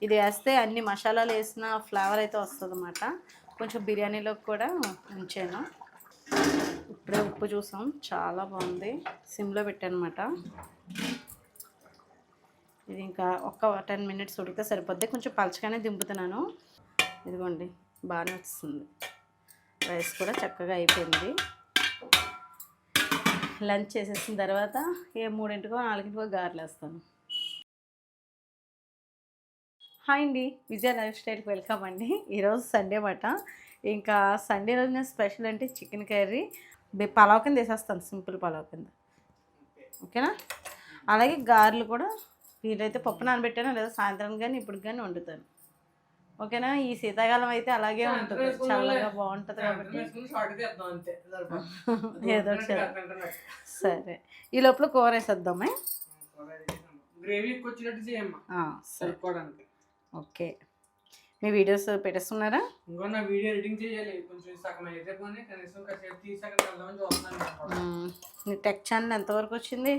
ఇది వేస్తే అన్ని మసాలాలు వేసిన ఫ్లేవర్ అయితే వస్తుంది అన్నమాట. కొంచెం బిర్యానీలోకి కూడా ఉంచాను. ఇప్పుడే ఉప్పు చూసాం, చాలా బాగుంది. సిమ్లో పెట్టానమాట. ఇది ఇంకా ఒక్క 10 మినిట్స్ ఉడికితే సరిపోద్ది. కొంచెం పలచగానే దింపుతున్నాను. ఇదిగోండి, బాగానే వస్తుంది. రైస్ కూడా చక్కగా అయిపోయింది. లంచ్ చేసేసిన తర్వాత 3కో 4కో గారెలు వేస్తాను. హాయ్ అండి, విజయ లైఫ్ స్టైల్కి వెల్కమ్ అండి. ఈరోజు సండే మాట. ఇంకా సండే రోజున స్పెషల్ అంటే చికెన్ కర్రీ. పలావ్ కింద వేసేస్తాను, సింపుల్ పలావ్ కింద. ఓకేనా? అలాగే గారెలు కూడా వీలైతే పప్పు నానబెట్టాను, లేదా సాయంత్రం కానీ ఇప్పుడు కానీ వండుతాను. ఓకేనా? ఈ శీతాకాలం అయితే అలాగే ఉంటుంది, చల్లగా బాగుంటుంది కాబట్టి ఏదో సరే. ఈ లోపల కూర వేసేద్దామే. ఓకే, మీ వీడియోస్ పెట్టేస్తున్నారా? నా వీడియో ఎడిటింగ్ చేయాలి, కొంచెం సగం అయితే పోనీ కనీసం కాసేపు తీసి అక్కడ వెళ్దామని చూస్తున్నాను. నీ టెక్ ఛానల్ ఎంతవరకు వచ్చింది?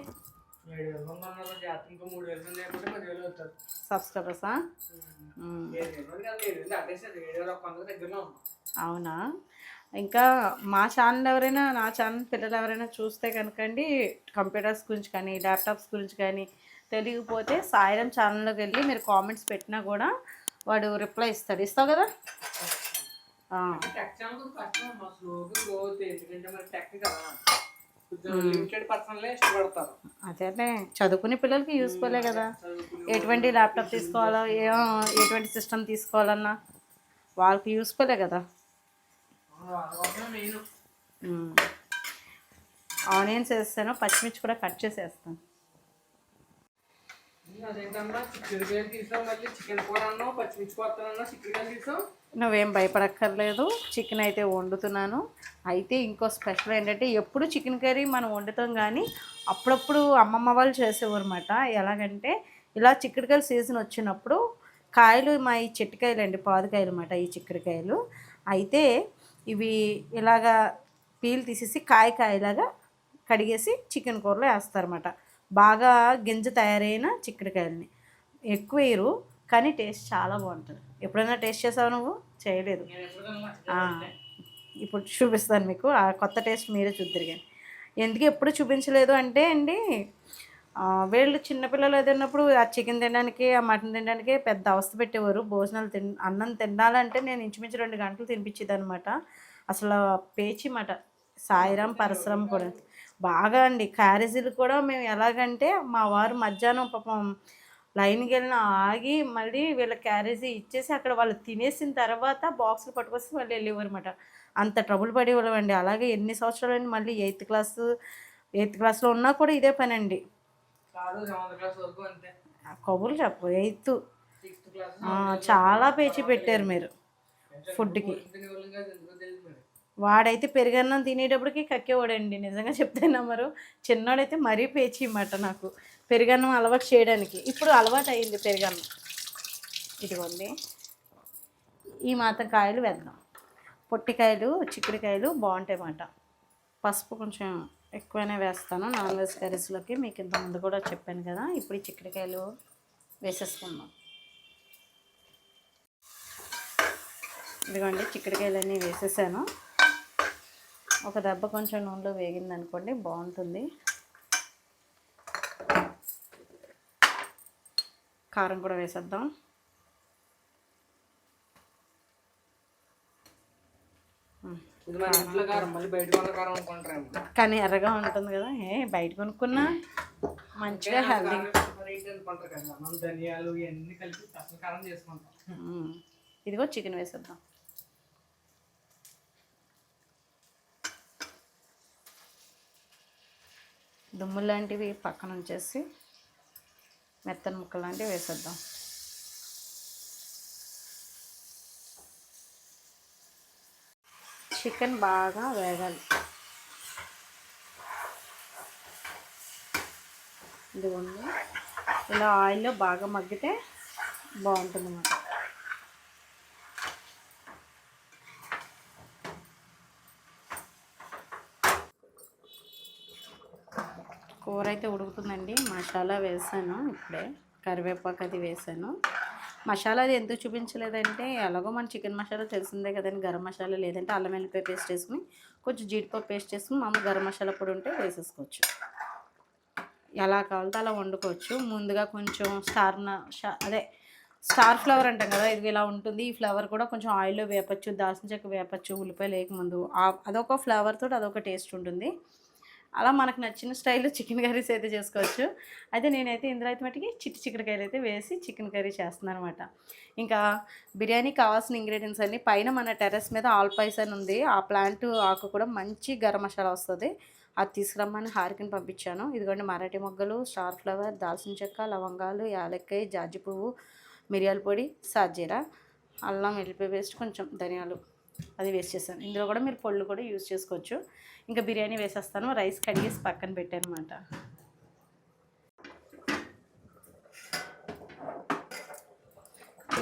7,000 ఉన్నారు, జాతర ఇంకో 3,000 లేకపోతే 10,000 అవుతారు సబ్స్క్రైబర్సా? అవునా? ఇంకా మా ఛానల్ ఎవరైనా, నా ఛానల్ పిల్లలు ఎవరైనా చూస్తే కనుకండి, కంప్యూటర్స్ గురించి కానీ ల్యాప్టాప్స్ గురించి కానీ తెలియకపోతే సాయిరామ్ ఛానల్లోకి వెళ్ళి మీరు కామెంట్స్ పెట్టినా కూడా వాడు రిప్లై ఇస్తాడు. ఇస్తావు కదా? అదే, చదువుకునే పిల్లలకి యూస్ఫుల్లే కదా. ఎటువంటి ల్యాప్టాప్ తీసుకోవాలో, ఎటువంటి సిస్టమ్ తీసుకోవాలన్నా వాళ్ళకి యూస్ఫుల్లే కదా. ఆనియన్స్ వేస్తాను, పచ్చిమిర్చి కూడా కట్ చేసేస్తాను. నువ్వేం భయపడక్కర్లేదు, చికెన్ అయితే వండుతున్నాను. అయితే ఇంకో స్పెషల్ ఏంటంటే, ఎప్పుడు చికెన్ కర్రీ మనం వండుతాం కానీ అప్పుడప్పుడు అమ్మమ్మ వాళ్ళు చేసేవారు అన్నమాట. ఎలాగంటే, ఇలా చిక్కుడుకాయలు సీజన్ వచ్చినప్పుడు కాయలు, మా ఈ చెట్టుకాయలు అండి, పాదుకాయలు అన్నమాట ఈ చిక్కుడుకాయలు. అయితే ఇవి ఇలాగా పీల్ తీసేసి కాయలాగా కడిగేసి చికెన్ కూరలో వేస్తారన్నమాట. బాగా గింజ తయారైన చిక్కుడుకాయలని ఎక్కువ వేయరు, కానీ టేస్ట్ చాలా బాగుంటుంది. ఎప్పుడైనా టేస్ట్ చేసావు నువ్వు? చేయలేదు. ఇప్పుడు చూపిస్తాను మీకు, ఆ కొత్త టేస్ట్ మీరే చూద్దరు. కానీ ఎందుకు ఎప్పుడు చూపించలేదు అంటే అండి, వీళ్ళు చిన్నపిల్లలు ఏదన్నప్పుడు ఆ చికెన్ తినడానికి, ఆ మటన్ తినడానికి పెద్ద అవస్థ పెట్టేవారు. భోజనాలు అన్నం తినాలంటే నేను ఇంచుమించు 2 గంటలు తినిపించేది అనమాట. అసలు పేచి మాట. సాయిరామ్ పరశురామ్ కూడా బాగా అండి. క్యారేజీలు కూడా మేము ఎలాగంటే, మా వారు మధ్యాహ్నం పాపం లైన్కి వెళ్ళిన ఆగి మళ్ళీ వీళ్ళ క్యారేజీ ఇచ్చేసి అక్కడ వాళ్ళు తినేసిన తర్వాత బాక్సులు పట్టుకొస్తే మళ్ళీ వెళ్ళేవారు అనమాట. అంత ట్రబుల్ పడేవాళ్ళం అండి. అలాగే ఎన్ని సంవత్సరాలు మళ్ళీ 8th క్లాస్లో ఉన్నా కూడా ఇదే పని అండి. కబుర్లు చెప్పు. 8th చాలా పేచి పెట్టారు మీరు ఫుడ్కి. వాడైతే పెరుగన్నం తినేటప్పటికి కక్కేవాడండి, నిజంగా చెప్తే నమ్మరు. చిన్నోడైతే మరీ పేచి అన్నమాట నాకు పెరుగన్నం అలవాటు చేయడానికి. ఇప్పుడు అలవాటు అయింది పెరుగన్నం. ఇదిగోండి, ఈ మాత్రం కాయలు వేద్దాం. పొట్టికాయలు, చిక్కుడుకాయలు బాగుంటాయి అన్నమాట. పసుపు కొంచెం ఎక్కువనే వేస్తాను నాన్ వెజ్ కర్రీస్లోకి, మీకు ఇంతకుముందు కూడా చెప్పాను కదా. ఇప్పుడు ఈ చిక్కుడుకాయలు వేసేసుకుందాం. ఇదిగోండి, చిక్కుడుకాయలన్నీ వేసేసాను. ఒక దెబ్బ కొంచెం నూనెలో వేగింది అనుకోండి, బాగుంటుంది. కారం కూడా వేసేద్దాం. కానీ ఎర్రగా ఉంటుంది కదా. బయట కొనుక్కున్నా మంచిగా హెల్దీ. ఇదిగో చికెన్ వేసేద్దాం. దుమ్ము లాంటివి పక్కన ఉంచేసి మెత్తని ముక్కలు లాంటివి వేసేద్దాం. చికెన్ బాగా వేగాలి. ఇదిగోండి, ఇలా ఆయిల్లో బాగా మగ్గితే బాగుంటుంది అన్నమాట. కూర అయితే ఉడుకుతుందండి. మసాలా వేసాను, ఇప్పుడే కరివేపాకు అది వేసాను. మసాలా అది ఎందుకు చూపించలేదంటే ఎలాగో మన చికెన్ మసాలా తెలిసిందే కదండి, గరం మసాలా లేదంటే అల్లం వెల్లిపాయ పేస్ట్ వేసుకుని కొంచెం జీడిపప్పు పేస్ట్ వేసుకుని మామూలు గరం మసాలా పొడి ఉంటే వేసేసుకోవచ్చు. ఎలా కావాలంటే అలా వండుకోవచ్చు. ముందుగా కొంచెం స్టార్ ఫ్లవర్ అంటాం కదా, ఇది ఇలా ఉంటుంది. ఈ ఫ్లవర్ కూడా కొంచెం ఆయిల్లో వేపచ్చు, దాల్చిన చెక్క వేపచ్చు, ఉల్లిపాయ లేకముందు. అదొక ఫ్లేవర్ తోటి అదొక టేస్ట్ ఉంటుంది. అలా మనకు నచ్చిన స్టైల్లో చికెన్ కర్రీస్ అయితే చేసుకోవచ్చు. అయితే నేనైతే ఇందులో అయితే మటుకి చిక్కుడుకాయలు అయితే వేసి చికెన్ కర్రీ చేస్తున్నాను అనమాట. ఇంకా బిర్యానీకి కావాల్సిన ఇంగ్రీడియంట్స్ అన్నీ పైన మన టెర్రస్ మీద ఆల్ పైస్ అని ఉంది. ఆ ప్లాంట్ ఆకు కూడా మంచి గరం మసాలా వస్తుంది, అది తీసుకురమ్మని హారికని పంపించాను. ఇదిగోండి మరాఠీ మొగ్గలు, స్టార్ ఫ్లవర్, దాల్చిన చెక్క, లవంగాలు, యాలక్కాయ, జాజి పువ్వు, మిరియాల పొడి, సాజీరా, అల్లం వెల్లిపాయ పేస్ట్, కొంచెం ధనియాలు అది వేస్ట్ చేశాను. ఇందులో కూడా మీరు పొళ్ళు కూడా యూజ్ చేసుకోవచ్చు. ఇంకా బిర్యానీ వేసేస్తాను. రైస్ కడిగేసి పక్కన పెట్టాను అనమాట.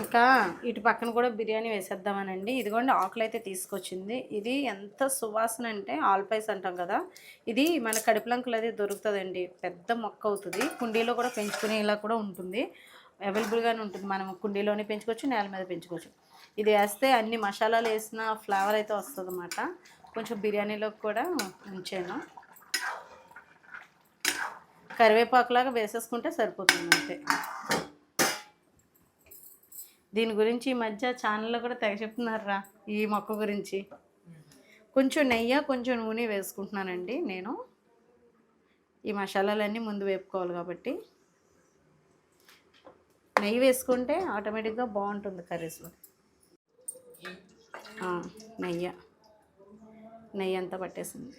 ఇంకా ఇటు పక్కన కూడా బిర్యానీ వేసేద్దామనండి. ఇదిగోండి ఆకులు అయితే తీసుకొచ్చింది. ఇది ఎంత సువాసన అంటే ఆల్పైస్ అంటాం కదా, ఇది మన కడుపులంకలు అది దొరుకుతుందండి. పెద్ద మొక్క అవుతుంది, కుండీలో కూడా పెంచుకునేలా కూడా ఉంటుంది, అవైలబుల్గానే ఉంటుంది. మనం కుండీలోనే పెంచుకోవచ్చు, నేల మీద పెంచుకోవచ్చు. ఇది వేస్తే అన్ని మసాలాలు వేసిన ఫ్లేవర్ అయితే వస్తుంది అన్నమాట. కొంచెం బిర్యానీలోకి కూడా ఉంచాను. కరివేపాకులాగా వేసేసుకుంటే సరిపోతుంది అంతే. దీని గురించి ఈ మధ్య ఛానల్లో కూడా తెగ చెప్తున్నారా ఈ మొక్క గురించి. కొంచెం నెయ్యి కొంచెం నూనె వేసుకుంటున్నానండి నేను. ఈ మసాలాలన్నీ ముందు వేపుకోవాలి కాబట్టి నెయ్యి వేసుకుంటే ఆటోమేటిక్గా బాగుంటుంది కర్రీస్లో. నెయ్యి అంతా పట్టేసింది.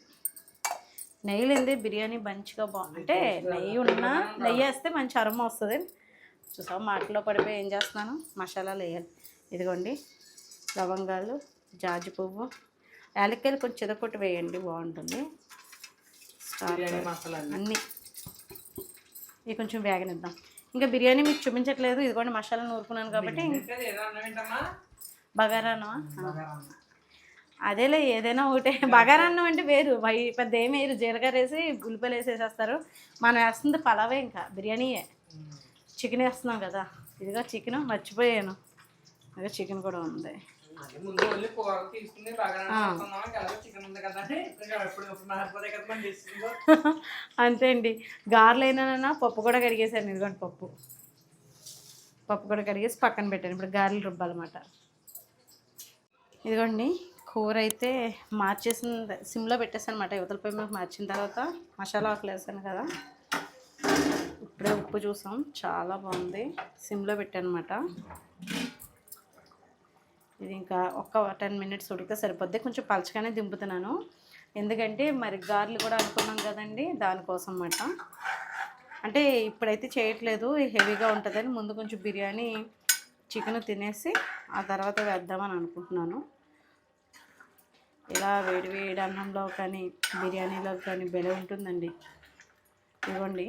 నెయ్యి లేనిదే బిర్యానీ మంచిగా అంటే నెయ్యి వేస్తే మంచి అరోమా వస్తుంది. చూసావు మాటలో పడిపోయి ఏం చేస్తున్నాను, మసాలాలు వేయాలి. ఇదిగోండి లవంగాలు, జాజి పువ్వు, యాలక్కాయలు కొంచెం చెదకొట్టి వేయండి, బాగుంటుంది. అన్నీ ఇవి కొంచెం వేగనిద్దాం. ఇంకా బిర్యానీ మీకు చూపించట్లేదు. ఇదిగోండి మసాలా నూరుకున్నాను కాబట్టి. బగారాన్నమా? అదేలే ఏదైనా ఒకటే. బగారాన్నం అంటే వేరు, పెద్ద ఏం వేరు. జీలకర్ర వేసి ఉల్లిపాయలు వేసేసేస్తారు. మనం వేస్తుంది పలావే, ఇంకా బిర్యానీయే. చికెన్ వేస్తున్నాం కదా. ఇదిగో చికెన్ మర్చిపోయాను, అదే చికెన్ కూడా ఉంది. అంతే అండి. గారెలు అయినా పప్పు కూడా కడిగేసాను. ఇదిగోండి పప్పు కూడా కడిగేసి పక్కన పెట్టాను. ఇప్పుడు గారెలు రుబ్బాలన్నమాట. ఇదిగోండి కూర అయితే మార్చేసిన సిమ్లో పెట్టేసాను అనమాట. యువతల పై మీద మార్చిన తర్వాత మసాలా ఆకులు వేసాను కదా, ఇప్పుడే ఉప్పు చూసాం, చాలా బాగుంది. సిమ్లో పెట్టాను అనమాట. ఇది ఇంకా ఒక 10 minutes ఉడికితే సరిపోద్ది. కొంచెం పలచగానే దింపుతున్నాను, ఎందుకంటే మరి గారెలు కూడా అనుకున్నాం కదండి, దానికోసం అన్నమాట. అంటే ఇప్పుడైతే చేయట్లేదు, హెవీగా ఉంటుందని ముందు కొంచెం బిర్యానీ చికెన్ తినేసి ఆ తర్వాత వేద్దామని అనుకుంటున్నాను. ఇలా వేడి వేడి అన్నంలో కానీ బిర్యానీలో కానీ బెల ఉంటుందండి. ఇవ్వండి,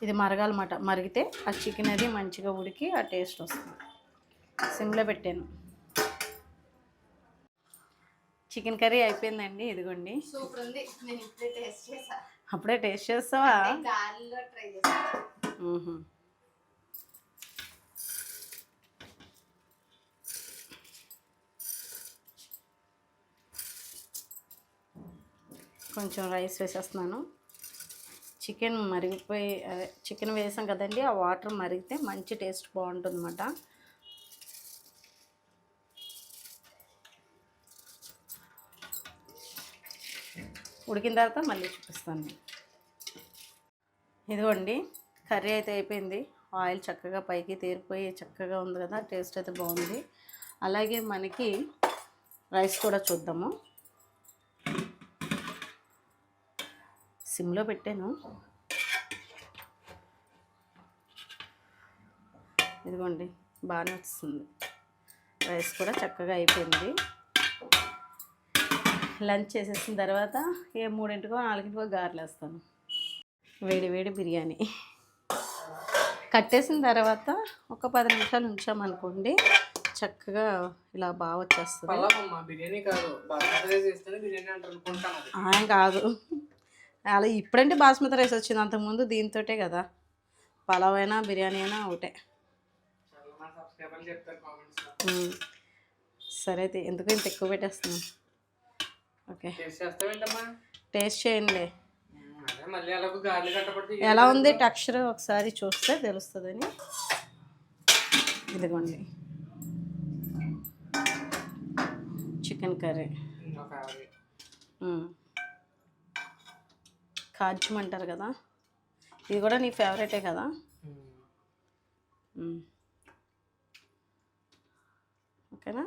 ఇది మరగాలన్నమాట. మరిగితే ఆ చికెన్ అది మంచిగా ఉడికి ఆ టేస్ట్ వస్తుంది. సిమ్లో పెట్టాను. చికెన్ కర్రీ అయిపోయిందండి. ఇదిగోండి సూపర్ ఉంది. నేను ఇప్పుడే టేస్ట్ చేసా. అప్పుడే టేస్ట్ చేస్తావా? గాలిలో ట్రై చేసా. కొంచెం రైస్ వేసేస్తున్నాను. చికెన్ మరిగిపోయి చికెన్ వేసాం కదండి, ఆ వాటర్ మరిగితే మంచి టేస్ట్ బాగుంటుంది అన్నమాట. ఉడికిన తర్వాత మళ్ళీ చూపిస్తాను. ఇదిగోండి కర్రీ అయితే అయిపోయింది. ఆయిల్ చక్కగా పైకి తేరిపోయి చక్కగా ఉంది కదా, టేస్ట్ అయితే బాగుంది. అలాగే మనకి రైస్ కూడా చూద్దాము. సిమ్లో పెట్టాను. ఇదిగోండి బాగానే వస్తుంది. రైస్ కూడా చక్కగా అయిపోయింది. లంచ్ చేసేసిన తర్వాత 3-4 గారెలు వేస్తాను. వేడి వేడి బిర్యానీ కట్టేసిన తర్వాత ఒక 10 నిమిషాలు ఉంచామనుకోండి, చక్కగా ఇలా బాగా వచ్చేస్తుంది. కాదు, అలా ఇప్పుడంటే బాస్మతి రైస్ వచ్చింది, అంతకుముందు దీంతోటే కదా. పలావ్ అయినా బిర్యానీ అయినా ఒకటే. చాలా మా సబ్స్క్రైబర్లు చెప్తారు కామెంట్స్లో. సరే అయితే ఎందుకు ఇంత ఎక్కువ పెట్టేస్తున్నాం. ఓకే టేస్ట్ చేస్తావేంటమ్మా? టేస్ట్ చేయండి. అదే మళ్ళీ అలాగ గార్లు కట్టబడితే ఎలా ఉంది టెక్స్చర్ ఒకసారి చూస్తే తెలుస్తుందని. ఇదిగోండి చికెన్ కర్రీ. నా ఫేవరెట్. కాజ్యం అంటారు కదా, ఇది కూడా నీ ఫేవరెటే కదా. ఓకేనా.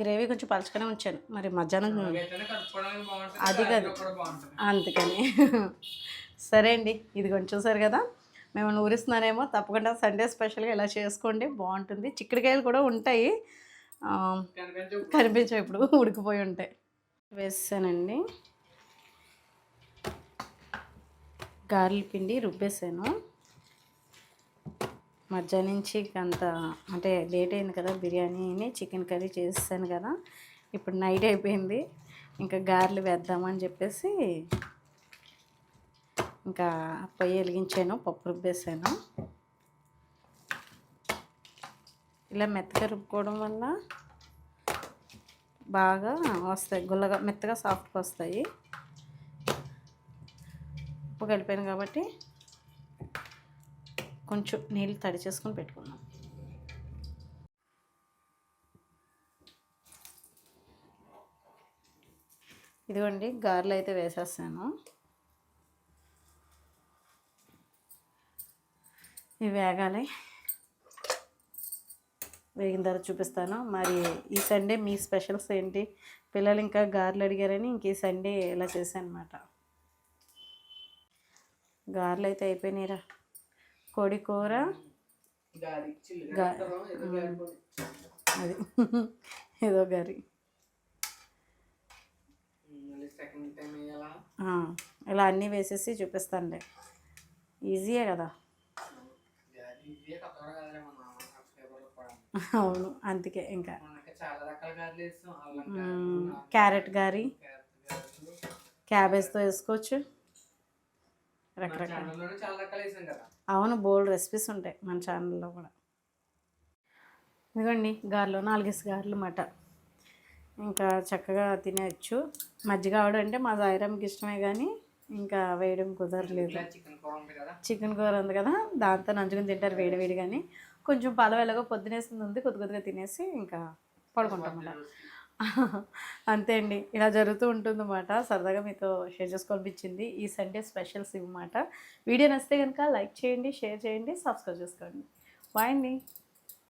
గ్రేవీ కొంచెం పలచగానే ఉంచాను మరి మధ్యాహ్నం కలుపుకోవడానికి బాగుంటుంది, అది కాదు కూడా బాగుంటుంది. అందుకని. సరే అండి, ఇది కొంచెం చూసారు కదా, మేము ఊరిస్తున్నానేమో. తప్పకుండా సండే స్పెషల్గా ఇలా చేసుకోండి, బాగుంటుంది. చిక్కుడుకాయలు కూడా ఉంటాయి, కనిపించవు ఇప్పుడు, ఉడికిపోయి ఉంటాయి. వేసానండి గారెల పిండి రుబ్బేసాను. మధ్యాహ్నం నుంచి అంత అంటే లేట్ అయింది కదా, బిర్యానీని చికెన్ కర్రీ చేసాను కదా, ఇప్పుడు నైట్ అయిపోయింది. ఇంకా గారెలు వేద్దామని చెప్పేసి ఇంకా పొయ్యి వెలిగించాను, పప్పు రుబ్బేసాను. ఇలా మెత్తగా రుబ్బుకోవడం వల్ల బాగా వస్తాయి, గుల్లగా మెత్తగా సాఫ్ట్గా వస్తాయి. ఉప్పు కలిపాను కాబట్టి కొంచెం నీళ్ళు తడి చేసుకొని పెట్టుకున్నాం. ఇదిగోండి గారెలు అయితే వేసేస్తాను. ఇవి వేగాలి, వేగిన తర్వాత చూపిస్తాను. మరి ఈ సండే మీ స్పెషల్స్ ఏంటి? పిల్లలు ఇంకా గారెలు అడిగారని ఇంక ఈ సండే ఇలా చేశాను అనమాట. గారెలు అయితే అయిపోయినాయిరా. కోడి కూర అది ఏదో గరి ఇలా అన్నీ వేసేసి చూపిస్తానులే, ఈజీయే కదా. అవును, అందుకే ఇంకా క్యారెట్ గారి, క్యాబేజ్తో వేసుకోవచ్చు, రకరకాల. అవును, బోల్డ్ రెసిపీస్ ఉంటాయి మన ఛానల్లో కూడా. ఇదిగోండి గారెలు 4 గారెలు అన్నమాట. ఇంకా చక్కగా తినేయచ్చు. మజ్జిగ ఆవిడ అంటే మా సాయిరామ్కి ఇష్టమే, కానీ ఇంకా వేయడం కుదరలేదు. చికెన్ కూర ఉంది కదా, దాంతో నంచుకుని తింటారు వేడి కానీ. కొంచెం పలవ ఎలాగో పొద్దునేసింది ఉంది, కొద్దిగా తినేసి ఇంకా పడుకుంటాం అలా. అంతే అండి, ఇలా జరుగుతూ ఉంటుందన్నమాట. సరదాగా మీతో షేర్ చేసుకోవాలనిపించింది. ఈ సండే స్పెషల్స్ ఇవ్వమాట. వీడియో నచ్చితే కనుక లైక్ చేయండి, షేర్ చేయండి, సబ్స్క్రైబ్ చేసుకోండి. బాయ్ అండి.